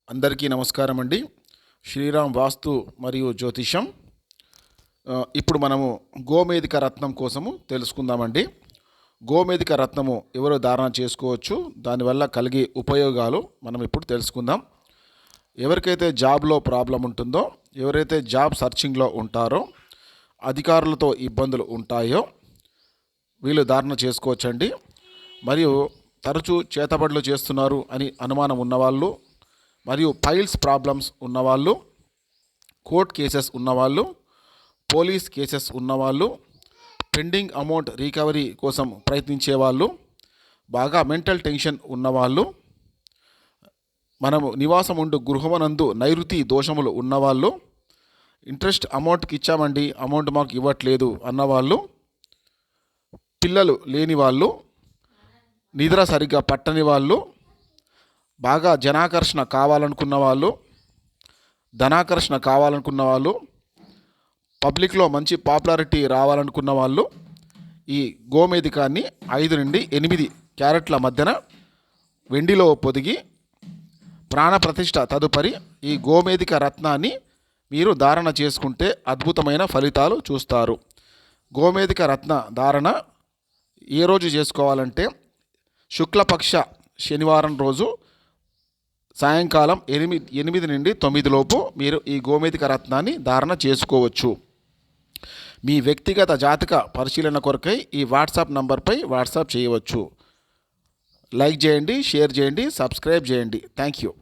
అందరికీ నమస్కారం అండి. శ్రీరామ్ వాస్తు మరియు జ్యోతిషం. ఇప్పుడు మనము గోమేధిక రత్నం కోసము తెలుసుకుందామండి. గోమేధిక రత్నము ఎవరు ధారణ చేసుకోవచ్చు, దానివల్ల కలిగే ఉపయోగాలు మనం ఇప్పుడు తెలుసుకుందాం. ఎవరికైతే జాబ్లో ప్రాబ్లం ఉంటుందో, ఎవరైతే జాబ్ సర్చింగ్లో ఉంటారో, అధికారులతో ఇబ్బందులు ఉంటాయో వీళ్ళు ధారణ చేసుకోవచ్చండి. మరియు తరచూ చేతబడులు చేస్తున్నారు అని అనుమానం ఉన్నవాళ్ళు, మరియు ఫైల్స్ ప్రాబ్లమ్స్ ఉన్నవాళ్ళు, కోర్ట్ కేసెస్ ఉన్నవాళ్ళు, పోలీస్ కేసెస్ ఉన్నవాళ్ళు, పెండింగ్ అమౌంట్ రికవరీ కోసం ప్రయత్నించే వాళ్ళు, బాగా మెంటల్ టెన్షన్ ఉన్నవాళ్ళు, మనము నివాసం ఉండు గృహమనందు నైరుతి దోషములు ఉన్నవాళ్ళు, ఇంట్రెస్ట్ అమౌంట్కి ఇచ్చామండి, అమౌంట్ మాకు ఇవ్వట్లేదు అన్నవాళ్ళు, పిల్లలు లేని వాళ్ళు, నిద్ర సరిగ్గా పట్టని వాళ్ళు, బాగా జనాకర్షణ కావాలనుకున్న వాళ్ళు, ధనాకర్షణ కావాలనుకున్న వాళ్ళు, పబ్లిక్లో మంచి పాపులారిటీ రావాలనుకున్న వాళ్ళు ఈ గోమేధికాన్ని 5 నుండి 8 క్యారెట్ల మధ్యన వెండిలో పొదిగి ప్రాణప్రతిష్ఠ తదుపరి ఈ గోమేధిక రత్నాన్ని మీరు ధారణ చేసుకుంటే అద్భుతమైన ఫలితాలు చూస్తారు. గోమేధిక రత్న ధారణ ఏ రోజు చేసుకోవాలంటే శుక్లపక్ష శనివారం రోజు సాయంకాలం 8 నుండి 9 లోపు మీరు ఈ గోమేధిక రత్నాన్ని ధారణ చేసుకోవచ్చు. మీ వ్యక్తిగత జాతక పరిశీలన కొరకై ఈ వాట్సాప్ నంబర్పై వాట్సాప్ చేయవచ్చు. లైక్ చేయండి, షేర్ చేయండి, సబ్స్క్రైబ్ చేయండి. Thank you.